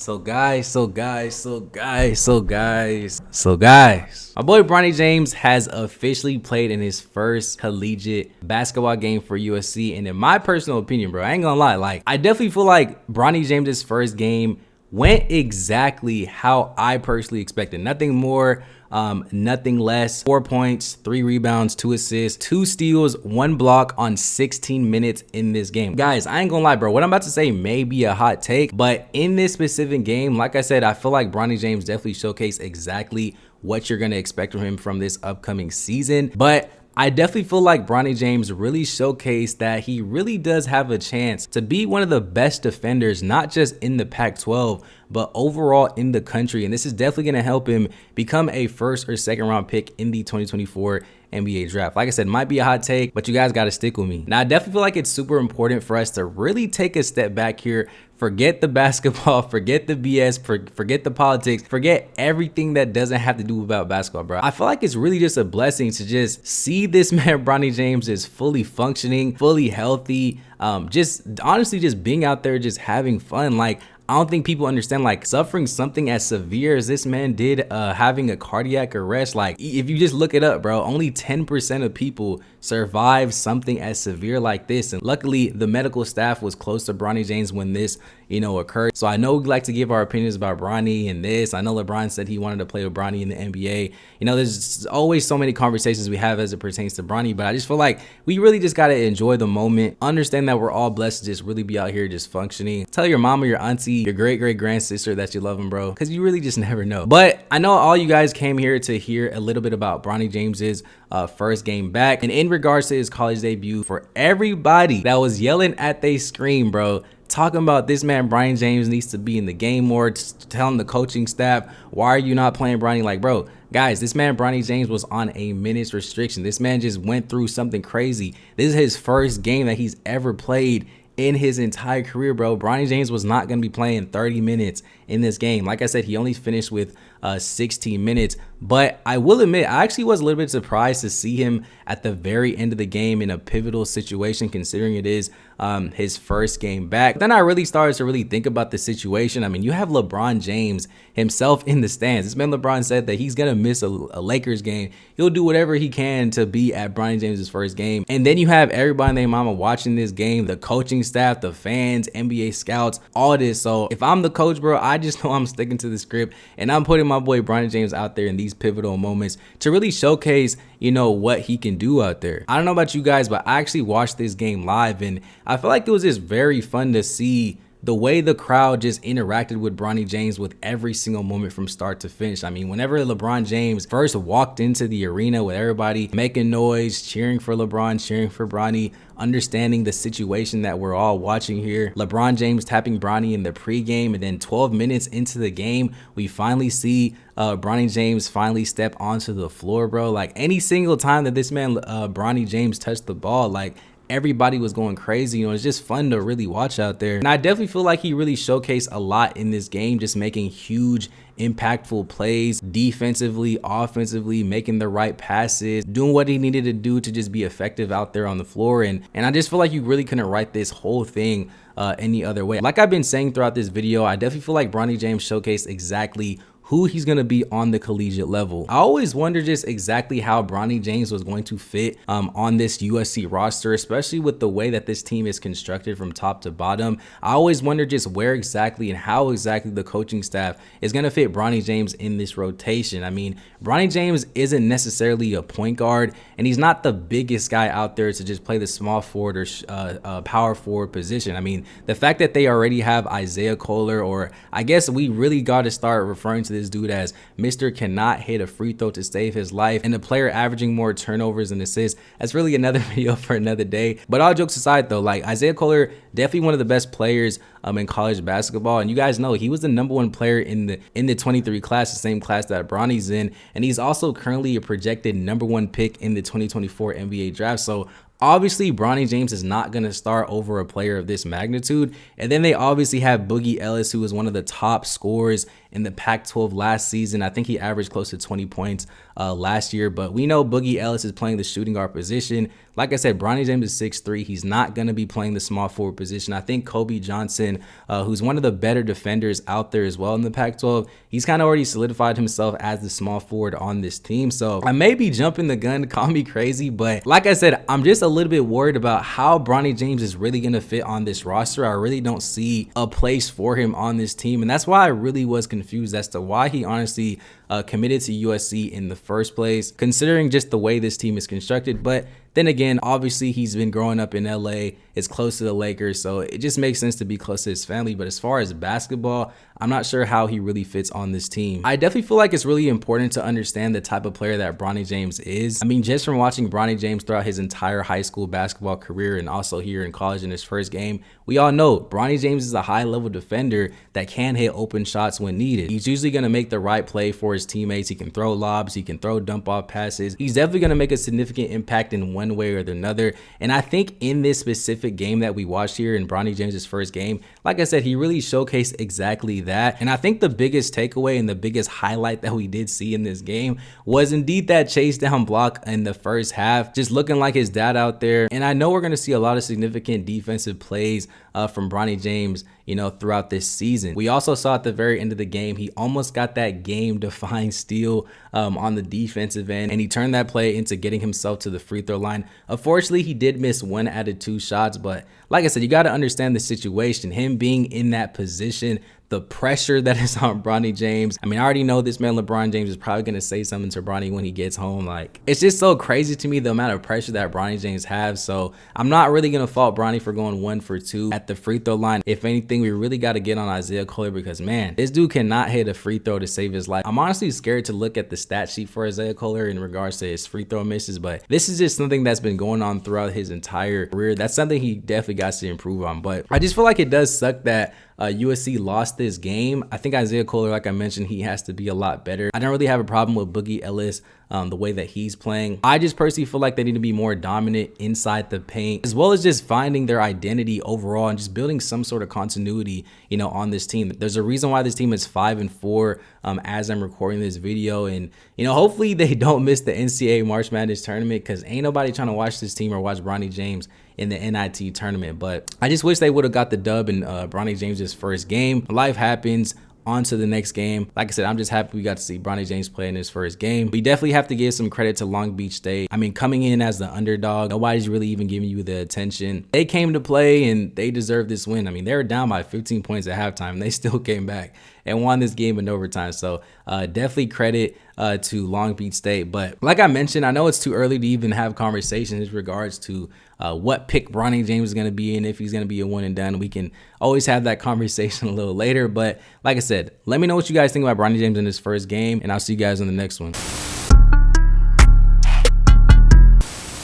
My boy Bronny James has officially played in his first collegiate basketball game for USC. And in my personal opinion, bro, I ain't gonna lie, like, I definitely feel like Bronny James's first game went exactly how I personally expected. Nothing more, nothing less. 4 points, 3 rebounds, 2 assists, 2 steals, 1 block on 16 minutes in this game. Guys, I ain't gonna lie, bro. What I'm about to say may be a hot take, but in this specific game, like I said, I feel like Bronny James definitely showcased exactly what you're gonna expect from him from this upcoming season. But I definitely feel like Bronny James really showcased that he really does have a chance to be one of the best defenders, not just in the Pac-12, but overall in the country. And this is definitely going to help him become a first or second round pick in the 2024 NBA draft. Like I said, might be a hot take, but you guys got to stick with me. Now, I definitely feel like it's super important for us to really take a step back here. Forget the basketball, forget the BS, forget the politics, forget everything that doesn't have to do about basketball, bro. I feel like it's really just a blessing to just see this man, Bronny James, is fully functioning, fully healthy, just honestly just being out there, just having fun. Like, I don't think people understand, like, suffering something as severe as this man did, having a cardiac arrest. Like, if you just look it up, bro, only 10% of people survive something as severe like this. And luckily, the medical staff was close to Bronny James when this, occurred. So I know we like to give our opinions about Bronny and this. I know LeBron said he wanted to play with Bronny in the NBA. There's always so many conversations we have as it pertains to Bronny, but I just feel like we really just got to enjoy the moment. Understand that we're all blessed to just really be out here just functioning. Tell your mama, your auntie, your great-great-grand sister that you love him, bro, because you really just never know. But I know all you guys came here to hear a little bit about Bronny James's first game back. And in regards to his college debut, for everybody that was yelling at they scream, bro, talking about this man Bronny James needs to be in the game more, telling the coaching staff, why are you not playing Bronny? Like, bro, guys, this man Bronny James was on a minutes restriction. This man just went through something crazy. This is his first game that he's ever played in his entire career, bro. Bronny James was not going to be playing 30 minutes in this game. Like I said, he only finished with 16 minutes. But I will admit, I actually was a little bit surprised to see him at the very end of the game in a pivotal situation, considering it is his first game back. Then I really started to really think about the situation. I mean, you have LeBron James himself in the stands. This man LeBron said that he's going to miss a Lakers game. He'll do whatever he can to be at Bronny James's first game. And then you have everybody and their mama watching this game, the coaching staff, the fans, NBA scouts, all this. So if I'm the coach, bro, I just know I'm sticking to the script and I'm putting my boy Bronny James out there in these pivotal moments to really showcase, what he can do out there. I don't know about you guys, but I actually watched this game live and I felt like it was just very fun to see the way the crowd just interacted with Bronny James with every single moment from start to finish. I mean, whenever LeBron James first walked into the arena with everybody making noise, cheering for LeBron, cheering for Bronny, understanding the situation that we're all watching here. LeBron James tapping Bronny in the pregame, and then 12 minutes into the game, we finally see Bronny James finally step onto the floor, bro. Like, any single time that this man, Bronny James, touched the ball, like, everybody was going crazy. It's just fun to really watch out there. And I definitely feel like he really showcased a lot in this game, just making huge impactful plays defensively, offensively, making the right passes, doing what he needed to do to just be effective out there on the floor. And I just feel like you really couldn't write this whole thing any other way. Like I've been saying throughout this video, I definitely feel like Bronny James showcased exactly who he's going to be on the collegiate level. I always wonder just exactly how Bronny James was going to fit on this USC roster, especially with the way that this team is constructed from top to bottom. I always wonder just where exactly and how exactly the coaching staff is going to fit Bronny James in this rotation. I mean, Bronny James isn't necessarily a point guard, and he's not the biggest guy out there to just play the small forward or power forward position. I mean, the fact that they already have Isaiah Kohler, or I guess we really got to start referring to this dude as Mr. Cannot hit a free throw to save his life, and a player averaging more turnovers and assists. That's really another video for another day. But all jokes aside though, like, Isaiah Kohler, definitely one of the best players in college basketball, and you guys know he was the #1 player in the 23 class, the same class that Bronny's in, and he's also currently a projected #1 pick in the 2024 NBA draft. So obviously, Bronny James is not going to start over a player of this magnitude. And then they obviously have Boogie Ellis, who was one of the top scorers in the Pac-12 last season. I think he averaged close to 20 points last year. But we know Boogie Ellis is playing the shooting guard position. Like I said, Bronny James is 6'3". He's not going to be playing the small forward position. I think Kobe Johnson, who's one of the better defenders out there as well in the Pac-12, he's kind of already solidified himself as the small forward on this team. So I may be jumping the gun, call me crazy, but like I said, I'm just a little bit worried about how Bronny James is really going to fit on this roster. I really don't see a place for him on this team. And that's why I really was confused as to why he honestly committed to USC in the first place, considering just the way this team is constructed. But then again, obviously he's been growing up in LA, it's close to the Lakers, so it just makes sense to be close to his family. But as far as basketball, I'm not sure how he really fits on this team. I definitely feel like it's really important to understand the type of player that Bronny James is. I mean, just from watching Bronny James throughout his entire high school basketball career and also here in college in his first game, we all know Bronny James is a high-level defender that can hit open shots when needed. He's usually going to make the right play for his teammates. He can throw lobs, he can throw dump-off passes. He's definitely going to make a significant impact in one way or another. And I think in this specific game that we watched here in Bronny James's first game, like I said, he really showcased exactly that. And I think the biggest takeaway and the biggest highlight that we did see in this game was indeed that chase down block in the first half, just looking like his dad out there. And I know we're going to see a lot of significant defensive plays from Bronny James, you know, throughout this season. We also saw at the very end of the game, he almost got that game-defining steal on the defensive end, and he turned that play into getting himself to the free throw line. Unfortunately, he did miss 1 out of 2 shots, but like I said, you got to understand the situation. Him being in that position, the pressure that is on Bronny James. I mean, I already know this man LeBron James is probably going to say something to Bronny when he gets home. Like, it's just so crazy to me the amount of pressure that Bronny James has. So I'm not really going to fault Bronny for going 1 for 2 at the free throw line. If anything, we really got to get on Isaiah Kohler because, man, this dude cannot hit a free throw to save his life. I'm honestly scared to look at the stat sheet for Isaiah Kohler in regards to his free throw misses, but this is just something that's been going on throughout his entire career. That's something he definitely got to improve on. But I just feel like it does suck that USC lost this game. I think Isaiah Kohler, like I mentioned, he has to be a lot better. I don't really have a problem with Boogie Ellis, the way that he's playing. I just personally feel like they need to be more dominant inside the paint, as well as just finding their identity overall and just building some sort of continuity, you know, on this team. There's a reason why this team is 5-4 as I'm recording this video. And, you know, hopefully they don't miss the NCAA March Madness tournament because ain't nobody trying to watch this team or watch Bronny James in the NIT tournament. But I just wish they would have got the dub in Bronny James's first game. Life happens. On to the next game. Like I said, I'm just happy we got to see Bronny James play in his first game. We definitely have to give some credit to Long Beach State. I mean, coming in as the underdog, nobody's really even giving you the attention. They came to play and they deserved this win. I mean, they were down by 15 points at halftime. They still came back and won this game in overtime. So definitely credit to Long Beach State. But like I mentioned, I know it's too early to even have conversations in regards to what pick Bronny James is going to be in, if he's going to be a one and done. We can always have that conversation a little later. But like I said, let me know what you guys think about Bronny James in his first game, and I'll see you guys in the next one.